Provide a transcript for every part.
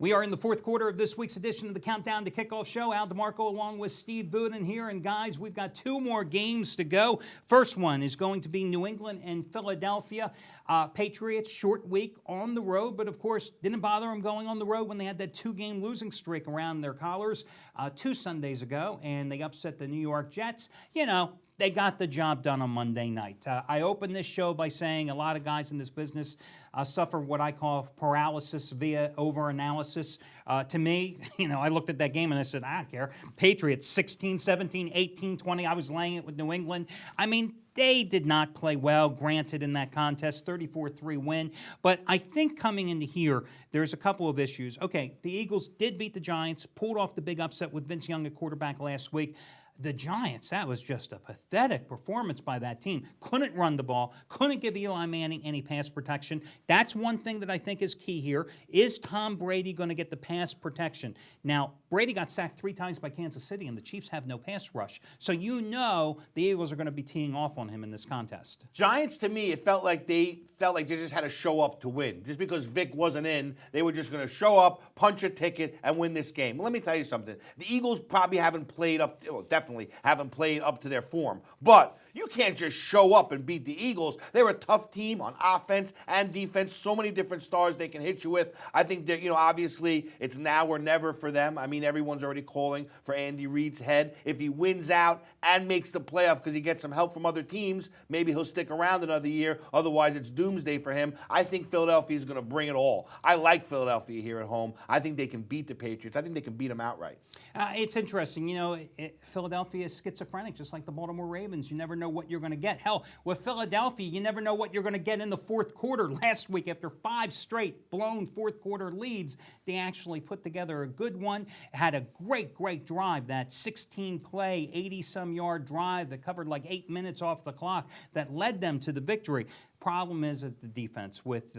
We are in the fourth quarter of this week's edition of the Countdown to Kickoff Show. Al DeMarco along with Steve Budin here. And guys, we've got two more games to go. First one is going to be New England and Philadelphia. Patriots, short week on the road, but of course didn't bother them going on the road when they had that two-game losing streak around their collars 2 Sundays ago, and they upset the New York Jets. You know, they got the job done on Monday night. I opened this show by saying a lot of guys in this business suffer what I call paralysis via overanalysis. To me, you know, I looked at that game and I said, I don't care. Patriots 16, 17, 18, 20. I was laying it with New England. I mean, they did not play well, granted, in that contest, 34-3 win. But I think coming into here, there's a couple of issues. Okay, the Eagles did beat the Giants, pulled off the big upset with Vince Young at quarterback last week. The Giants, that was just a pathetic performance by that team. Couldn't run the ball, couldn't give Eli Manning any pass protection. That's one thing that I think is key here. Is Tom Brady going to get the pass protection? Now, Brady got sacked 3 times by Kansas City, and the Chiefs have no pass rush. So you know the Eagles are going to be teeing off on him in this contest. Giants, to me, it felt like they just had to show up to win. Just because Vic wasn't in, they were just going to show up, punch a ticket, and win this game. Well, let me tell you something. The Eagles probably haven't played definitely haven't played up to their form. But you can't just show up and beat the Eagles. They're a tough team on offense and defense. So many different stars they can hit you with. I think that, obviously it's now or never for them. I mean, everyone's already calling for Andy Reid's head. If he wins out and makes the playoff because he gets some help from other teams, maybe he'll stick around another year. Otherwise, it's doomsday for him. I think Philadelphia is going to bring it all. I like Philadelphia here at home. I think they can beat the Patriots. I think they can beat them outright. It's interesting. Philadelphia is schizophrenic, just like the Baltimore Ravens. You never know what you're going to get. Hell, with Philadelphia, you never know what you're going to get in the fourth quarter. Last week, after 5 straight blown fourth quarter leads, they actually put together a good one. Had a great drive, that 16-play, 80-some yard drive that covered like 8 minutes off the clock that led them to the victory. Problem is the defense with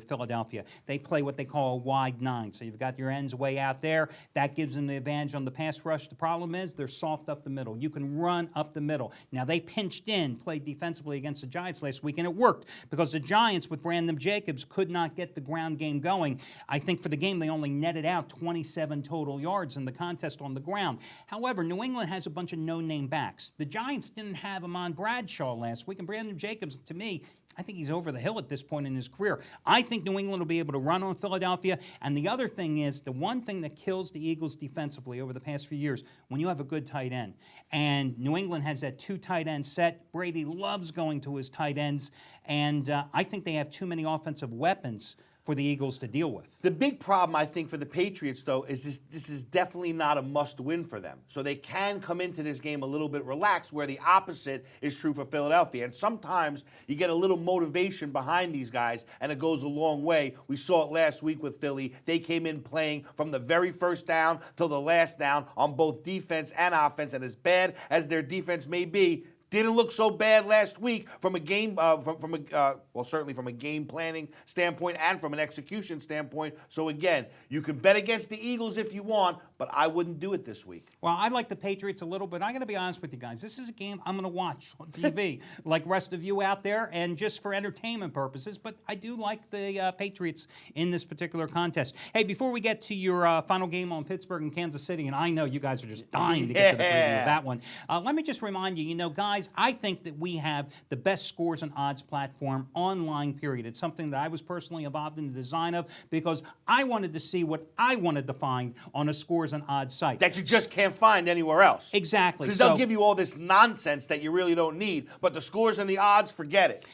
Philadelphia. They play what they call a wide 9. So you've got your ends way out there. That gives them the advantage on the pass rush. The problem is they're soft up the middle. You can run up the middle. Now, they pinched in, played defensively against the Giants last week, and it worked because the Giants with Brandon Jacobs could not get the ground game going. I think for the game, they only netted out 27 total yards in the contest on the ground. However, New England has a bunch of no-name backs. The Giants didn't have Amon Bradshaw last week, and Brandon Jacobs, to me, I think he's over the hill at this point in his career. I think New England will be able to run on Philadelphia. And the other thing is, the one thing that kills the Eagles defensively over the past few years, when you have a good tight end. And New England has that 2 tight end set. Brady loves going to his tight ends. And I think they have too many offensive weapons for the Eagles to deal with. The big problem, I think, for the Patriots, though, is this is definitely not a must-win for them. So they can come into this game a little bit relaxed, where the opposite is true for Philadelphia. And sometimes you get a little motivation behind these guys, and it goes a long way. We saw it last week with Philly. They came in playing from the very first down till the last down on both defense and offense. And as bad as their defense may be, didn't look so bad last week from a game, certainly from a game planning standpoint and from an execution standpoint. So again, you can bet against the Eagles if you want, but I wouldn't do it this week. Well, I like the Patriots a little bit. I got to be honest with you guys. This is a game I'm going to watch on TV, like rest of you out there, and just for entertainment purposes. But I do like the Patriots in this particular contest. Hey, before we get to your final game on Pittsburgh and Kansas City, and I know you guys are just dying to get to the preview of that one, let me just remind you, guys, I think that we have the best scores and odds platform online, period. It's something that I was personally involved in the design of because I wanted to see what I wanted to find on a scores and odds site. That you just can't find anywhere else. Exactly. Because they'll give you all this nonsense that you really don't need, but the scores and the odds, forget it.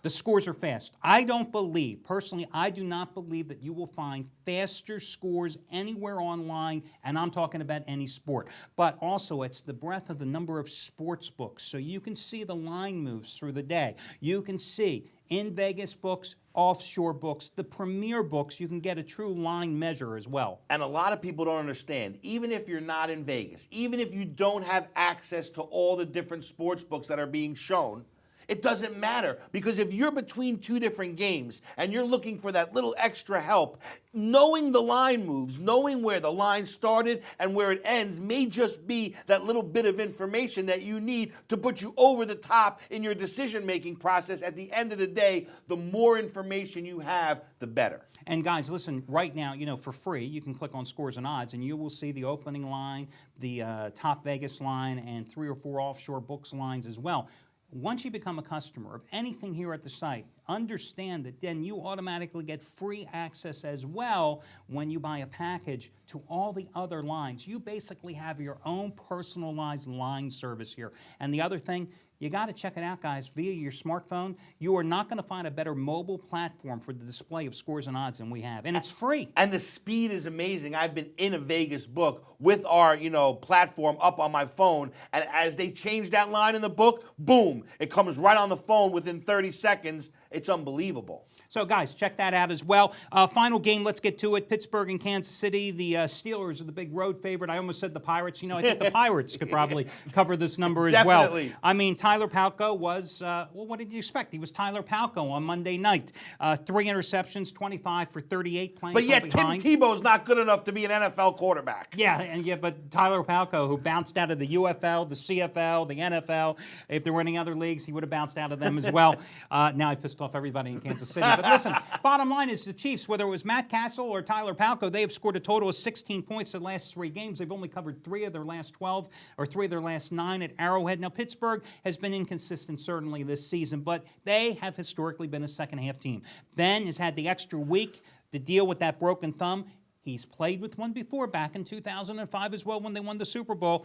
The scores are fast. I don't believe, personally, I do not believe that you will find faster scores anywhere online, and I'm talking about any sport. But also, it's the breadth of the number of sports books, so you can see the line moves through the day. You can see in Vegas books, offshore books, the premier books, you can get a true line measure as well. And a lot of people don't understand, even if you're not in Vegas, even if you don't have access to all the different sports books that are being shown, it doesn't matter. Because if you're between two different games and you're looking for that little extra help, knowing the line moves, knowing where the line started and where it ends may just be that little bit of information that you need to put you over the top in your decision-making process. At the end of the day, the more information you have, the better. And guys, listen, right now, for free, you can click on Scores and Odds, and you will see the opening line, the top Vegas line, and 3 or 4 offshore books lines as well. Once you become a customer of anything here at the site, understand that then you automatically get free access as well when you buy a package to all the other lines. You basically have your own personalized line service here. And the other thing, you got to check it out, guys, via your smartphone. You are not going to find a better mobile platform for the display of Scores and Odds than we have, and it's free. And the speed is amazing. I've been in a Vegas book with our, platform up on my phone, and as they change that line in the book, boom, it comes right on the phone within 30 seconds. It's unbelievable. So, guys, check that out as well. Final game, let's get to it. Pittsburgh and Kansas City. The Steelers are the big road favorite. I almost said the Pirates. I think the Pirates could probably cover this number as Definitely. well. I mean, Tyler Palko was, what did you expect? He was Tyler Palko on Monday night. 3 interceptions, 25 for 38 playing But yet, Tim behind. Tebow's not good enough to be an NFL quarterback. Yeah, but Tyler Palko, who bounced out of the UFL, the CFL, the NFL, if there were any other leagues, he would have bounced out of them as well. Now I pissed off everybody in Kansas City. But listen, bottom line is the Chiefs, whether it was Matt Castle or Tyler Palko, they have scored a total of 16 points in the last 3 games. They've only covered 3 of their last 12 or 3 of their last 9 at Arrowhead. Now, Pittsburgh has been inconsistent certainly this season, but they have historically been a second-half team. Ben has had the extra week to deal with that broken thumb. He's played with one before, back in 2005 as well when they won the Super Bowl.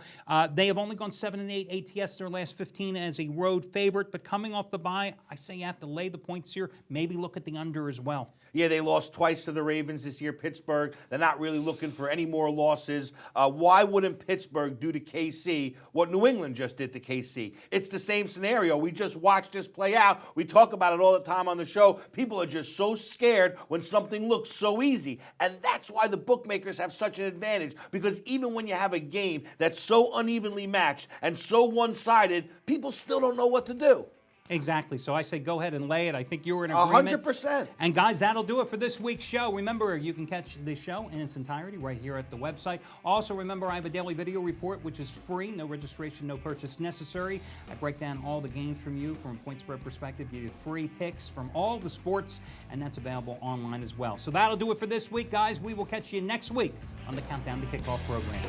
They have only gone 7-8 ATS their last 15 as a road favorite, but coming off the bye, I say you have to lay the points here, maybe look at the under as well. Yeah, they lost twice to the Ravens this year, Pittsburgh. They're not really looking for any more losses. Why wouldn't Pittsburgh do to KC what New England just did to KC? It's the same scenario. We just watched this play out. We talk about it all the time on the show. People are just so scared when something looks so easy. And that's why the bookmakers have such an advantage, because even when you have a game that's so unevenly matched and so one-sided, people still don't know what to do. Exactly. So I say go ahead and lay it. I think you were in agreement. 100%. And guys, that'll do it for this week's show. Remember, you can catch the show in its entirety right here at the website. Also, remember, I have a daily video report, which is free. No registration, no purchase necessary. I break down all the games from you from a point spread perspective, give you free picks from all the sports, and that's available online as well. So that'll do it for this week, guys. We will catch you next week on the Countdown to Kickoff program.